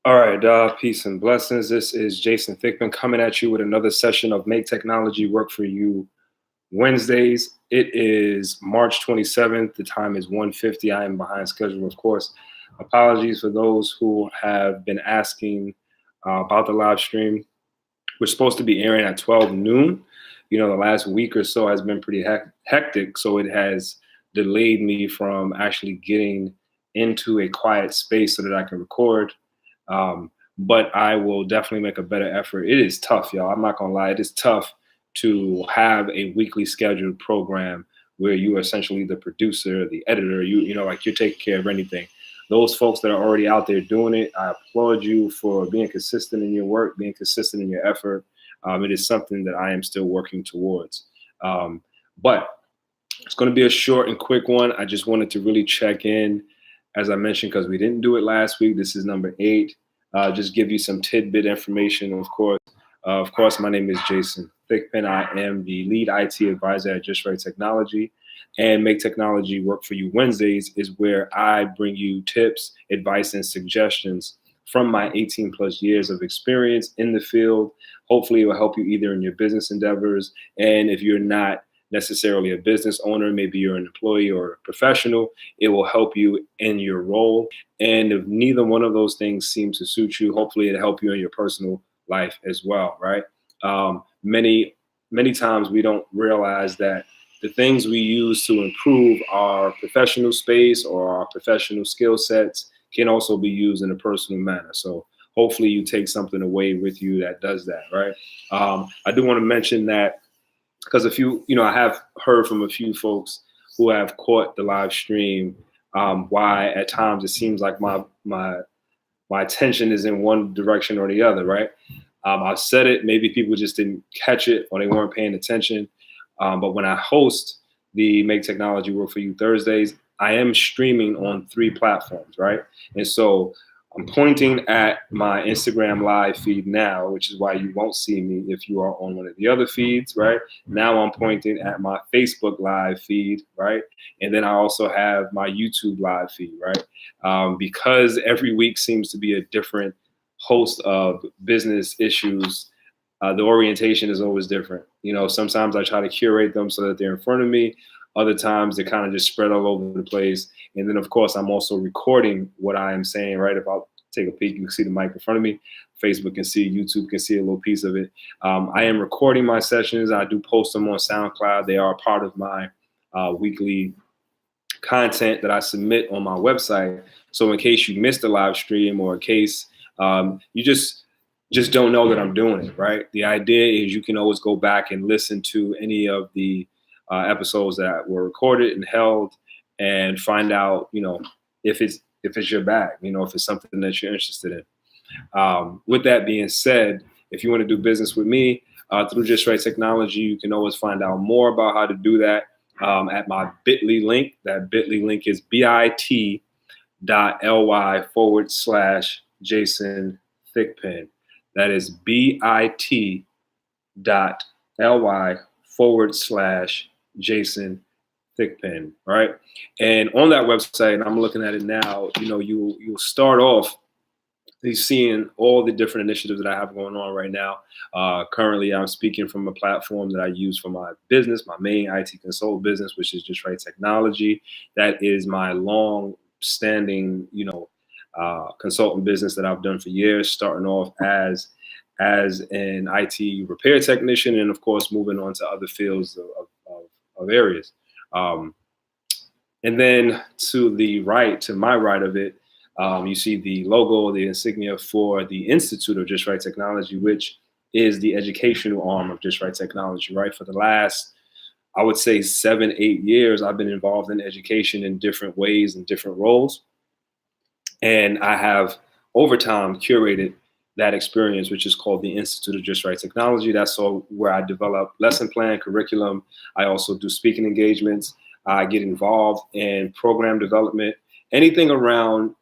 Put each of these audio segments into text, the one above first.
All right, peace and blessings. This is Jason Thickman coming at you with another session of Make Technology Work for You Wednesdays. It is March 27th. The time is 1:50. I am behind schedule, of course. Apologies for those who have been asking about the live stream. We're supposed to be airing at 12 noon. You know, the last week or so has been pretty hectic, so it has delayed me from actually getting into a quiet space so that I can record. But I will definitely make a better effort. It is tough, y'all. I'm not gonna lie. It is tough to have a weekly scheduled program where you are essentially the producer, the editor. You know, like you're taking care of anything. Those folks that are already out there doing it, I applaud you for being consistent in your work, being consistent in your effort. It is something that I am still working towards. But it's going to be a short and quick one. I just wanted to really check in, as I mentioned, because we didn't do it last week. This is number 8. Just give you some tidbit information, of course. My name is Jason Thickman. I am the lead IT advisor at Just Right Technology. And Make Technology Work for You Wednesdays is where I bring you tips, advice, and suggestions from my 18 plus years of experience in the field. Hopefully it will help you either in your business endeavors. And if you're not necessarily a business owner, maybe you're an employee or a professional, it will help you in your role. And if neither one of those things seem to suit you, hopefully it'll help you in your personal life as well, right? Many times we don't realize that the things we use to improve our professional space or our professional skill sets can also be used in a personal manner. So hopefully you take something away with you that does that, right? I do want to mention that because I have heard from a few folks who have caught the live stream, why at times it seems like my attention is in one direction or the other, right? I said it, maybe people just didn't catch it or they weren't paying attention. But when I host the Make Technology Work for You Thursdays, I am streaming on 3 platforms, right? And so I'm pointing at my Instagram live feed now, which is why you won't see me if you are on one of the other feeds, right? Now I'm pointing at my Facebook live feed, right? And then I also have my YouTube live feed, right? Because every week seems to be a different host of business issues, the orientation is always different. You know, sometimes I try to curate them so that they're in front of me. Other times they kind of just spread all over the place. And then, of course, I'm also recording what I am saying, right? If I'll take a peek, you can see the mic in front of me. Facebook can see, YouTube can see a little piece of it. I am recording my sessions. I do post them on SoundCloud. They are part of my weekly content that I submit on my website. So in case you missed the live stream or in case you just don't know that I'm doing it, right? The idea is you can always go back and listen to any of the episodes that were recorded and held and find out, you know, if it's your bag, you know, if it's something that you're interested in. With that being said, if you want to do business with me, through Just Right Technology. You can always find out more about how to do that at my bit.ly link. That bit.ly link is bit.ly/Jason Thigpen. That is bit.ly/Jason Thigpen. Right. And on that website, and I'm looking at it now, you'll start off seeing all the different initiatives that I have going on right now. Currently, I'm speaking from a platform that I use for my business, my main IT consult business, which is Just Right Technology. That is my long-standing, consultant business that I've done for years, starting off as an IT repair technician, and of course, moving on to other fields of areas. And then to my right of it, you see the logo, the insignia for the Institute of Just Right Technology, which is the educational arm of Just Right Technology, right? For the last, I would say 7-8 years, I've been involved in education in different ways and different roles. And I have, over time, curated that experience, which is called the Institute of Just Right Technology. That's where I develop lesson plan, curriculum. I also do speaking engagements. I get involved in program development, anything around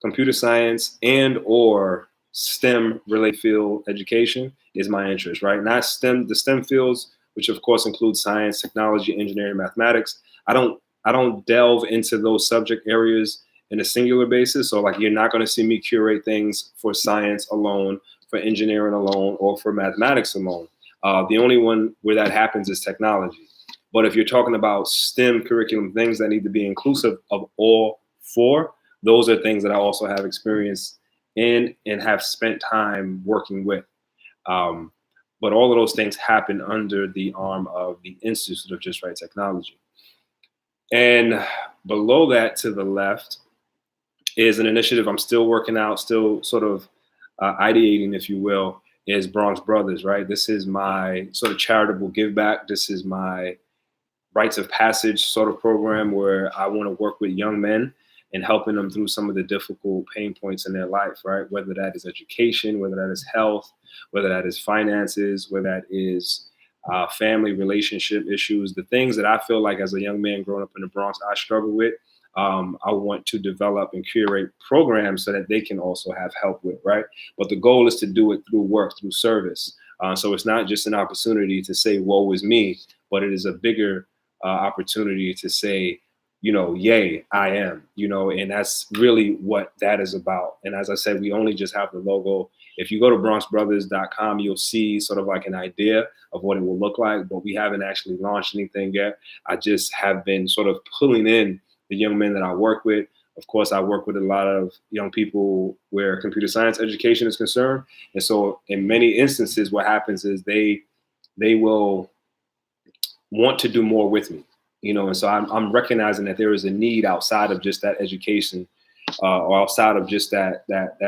computer science and or STEM related field education is my interest, right? Not the STEM fields, which of course include science, technology, engineering, mathematics. I don't delve into those subject areas in a singular basis. So like, you're not going to see me curate things for science alone, for engineering alone, or for mathematics alone. The only one where that happens is technology. But if you're talking about STEM curriculum, things that need to be inclusive of all four, those are things that I also have experience in and have spent time working with. But all of those things happen under the arm of the Institute of Just Right Technology. And below that, to the left, is an initiative I'm still working out, still sort of ideating, if you will, is Bronx Brothers, right? This is my sort of charitable give back. This is my rites of passage sort of program where I want to work with young men and helping them through some of the difficult pain points in their life, right? Whether that is education, whether that is health, whether that is finances, whether that is family relationship issues, the things that I feel like as a young man growing up in the Bronx, I struggle with. I want to develop and curate programs so that they can also have help with, right? But the goal is to do it through work, through service. So it's not just an opportunity to say, woe is me, but it is a bigger opportunity to say, yay, I am, and that's really what that is about. And as I said, we only just have the logo. If you go to bronxbrothers.com, you'll see sort of like an idea of what it will look like, but we haven't actually launched anything yet. I just have been sort of pulling in the young men that I work with. Of course, I work with a lot of young people where computer science education is concerned. And so in many instances, what happens is they will want to do more with me, and so I'm recognizing that there is a need outside of just that education or outside of just that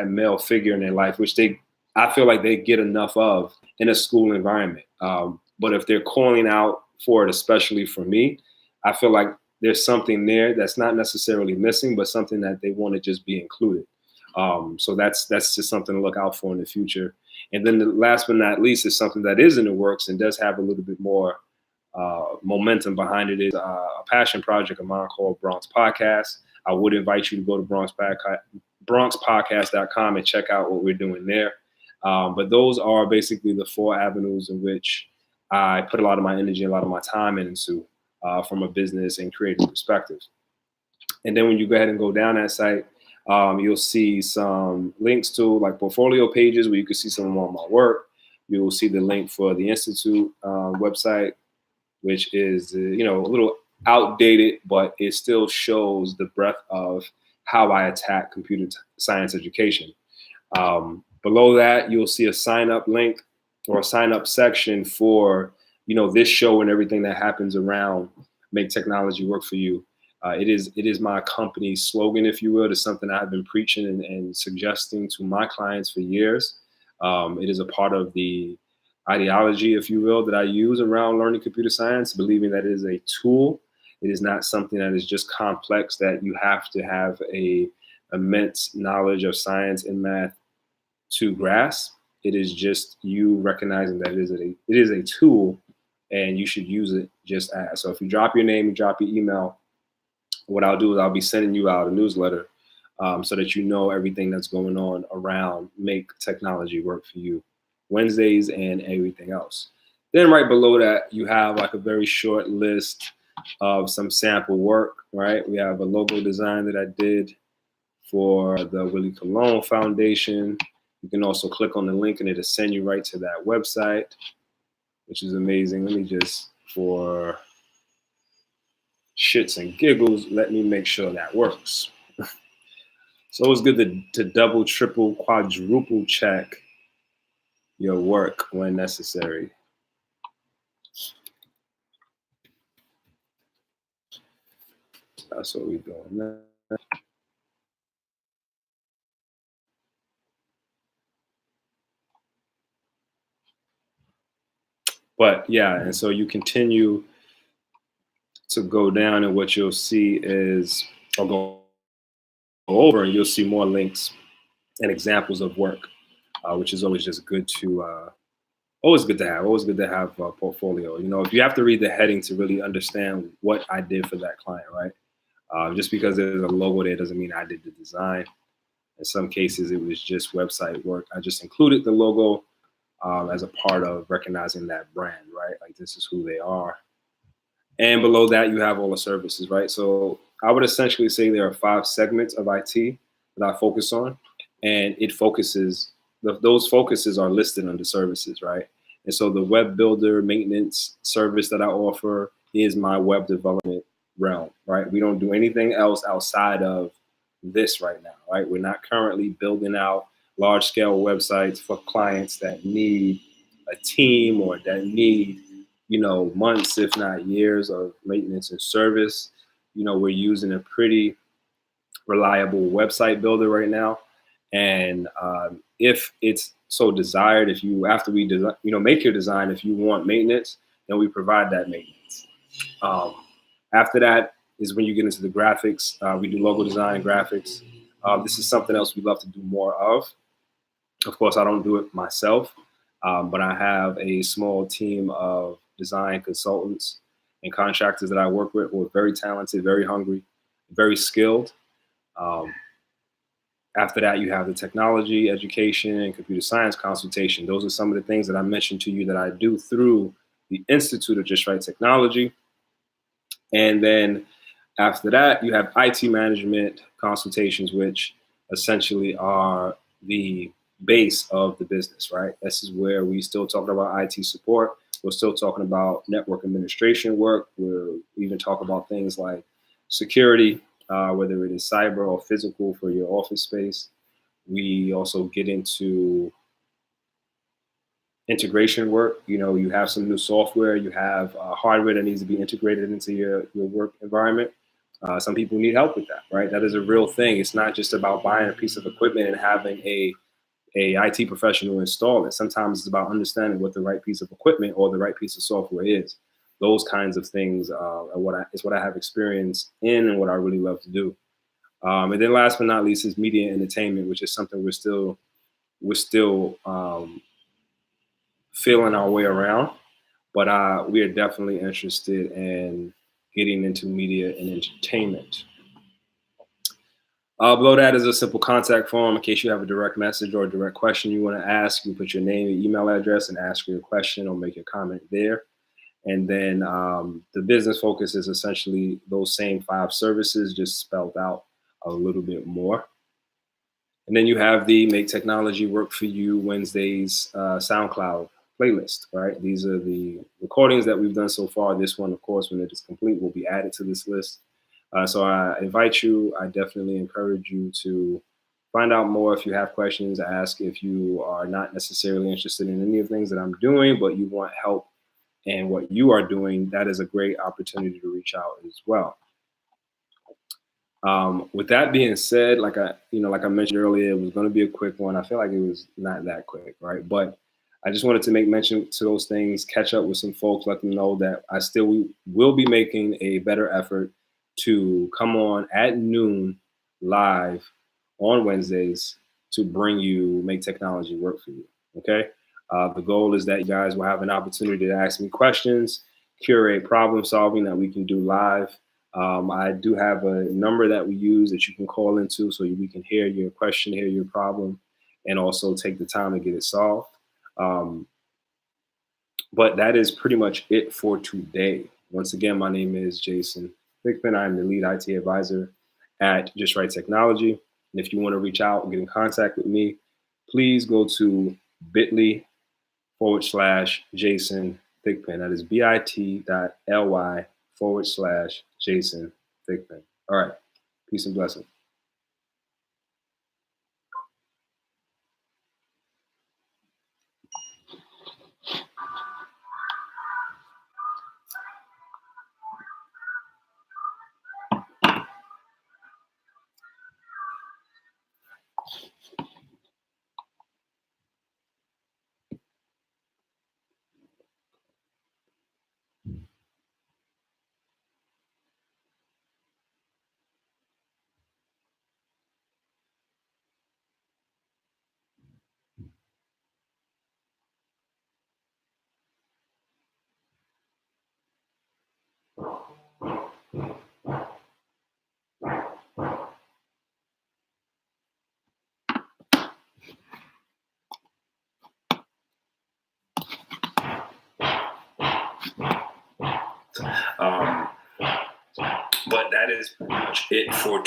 male figure in their life, which I feel like they get enough of in a school environment. But if they're calling out for it, especially for me, I feel like there's something there that's not necessarily missing, but something that they want to just be included. So that's just something to look out for in the future. And then the last but not least is something that is in the works and does have a little bit more momentum behind it, is a passion project of mine called Bronx Podcast. I would invite you to go to bronxpodcast.com and check out what we're doing there. But those are basically the 4 avenues in which I put a lot of my energy, a lot of my time into from a business and creative perspective. And then when you go ahead and go down that site, you'll see some links to like portfolio pages where you can see some more of my work. You'll see the link for the Institute website, which is, a little outdated, but it still shows the breadth of how I attack computer science education. Below that, you'll see a sign up link or a sign up section for, this show and everything that happens around Make Technology Work for You. It is my company's slogan, if you will. It's something I've been preaching and suggesting to my clients for years. It is a part of the ideology, if you will, that I use around learning computer science, believing that it is a tool. It is not something that is just complex, that you have to have a immense knowledge of science and math to grasp. It is just you recognizing that it is a tool, and you should use it just as. So if you drop your name, you drop your email, what I'll do is I'll be sending you out a newsletter, so that you know everything that's going on around Make Technology Work for You Wednesdays and everything else. Then right below that, you have like a very short list of some sample work, right? We have a logo design that I did for the Willie Colon Foundation. You can also click on the link and it'll send you right to that website, which is amazing. Let me just, for shits and giggles, let me make sure that works. So it's good to double, triple, quadruple check your work when necessary. That's what we're doing now. But yeah, and so you continue to go down, and what you'll see is, I'll go over, and you'll see more links and examples of work, which is always just good to always good to have. Always good to have a portfolio. You know, if you have to read the heading to really understand what I did for that client, right? Just because there's a logo there doesn't mean I did the design. In some cases, it was just website work. I just included the logo as a part of recognizing that brand, right? Like this is who they are. And below that, you have all the services, right? So I would essentially say there are 5 segments of IT that I focus on, and it focuses, those focuses are listed under services, right? And so the web builder maintenance service that I offer is my web development realm, right? We don't do anything else outside of this right now, right? We're not currently building out large scale websites for clients that need a team or that need, you know, months, if not years of maintenance and service. You know, we're using a pretty reliable website builder right now. And if it's so desired, if you, after we design, you know, make your design, if you want maintenance, then we provide that maintenance. Um, After that is when you get into the graphics. We do logo design, graphics. This is something else we love to do more of. Of course, I don't do it myself, but I have a small team of design consultants and contractors that I work with who are very talented, very hungry, very skilled. Um, After that, you have the technology, education, and computer science consultation. Those are some of the things that I mentioned to you that I do through the Institute of Just Right Technology. And then after that, you have IT management consultations, which essentially are the base of the business, right? This is where we still talking about IT support. We're still talking about network administration work. We'll even talk about things like security, whether it is cyber or physical for your office space. We also get into integration work. You know, you have some new software, you have hardware that needs to be integrated into your work environment. Some people need help with that, right? That is a real thing. It's not just about buying a piece of equipment and having a IT professional install it. Sometimes it's about understanding what the right piece of equipment or the right piece of software is. Those kinds of things are what I have experience in and what I really love to do. And then last but not least is media and entertainment, which is something we're still feeling our way around, but we are definitely interested in getting into media and entertainment. Below that is a simple contact form in case you have a direct message or a direct question you want to ask. You put your name, your email address, and ask your question or make your comment there. And then the business focus is essentially those same 5 services, just spelled out a little bit more. And then you have the Make Technology Work for You Wednesdays SoundCloud playlist, right? These are the recordings that we've done so far. This one, of course, when it is complete, will be added to this list. So I invite you, I definitely encourage you to find out more if you have questions, ask if you are not necessarily interested in any of the things that I'm doing, but you want help in what you are doing. That is a great opportunity to reach out as well. With that being said, like I mentioned earlier, it was going to be a quick one. I feel like it was not that quick, right? But I just wanted to make mention to those things, catch up with some folks, let them know that I still will be making a better effort to come on at noon live on Wednesdays to bring you Make Technology Work for You. Okay. The goal is that you guys will have an opportunity to ask me questions, curate problem solving that we can do live. I do have a number that we use that you can call into so we can hear your question, hear your problem, and also take the time to get it solved. Um, but that is pretty much it for today. Once again, my name is Jason Thigpen. I'm the lead IT advisor at Just Right Technology. And if you want to reach out and get in contact with me, please go to bit.ly/Jason Thigpen. That is bit.ly/Jason Thigpen. All right. Peace and blessings. But that is pretty much it for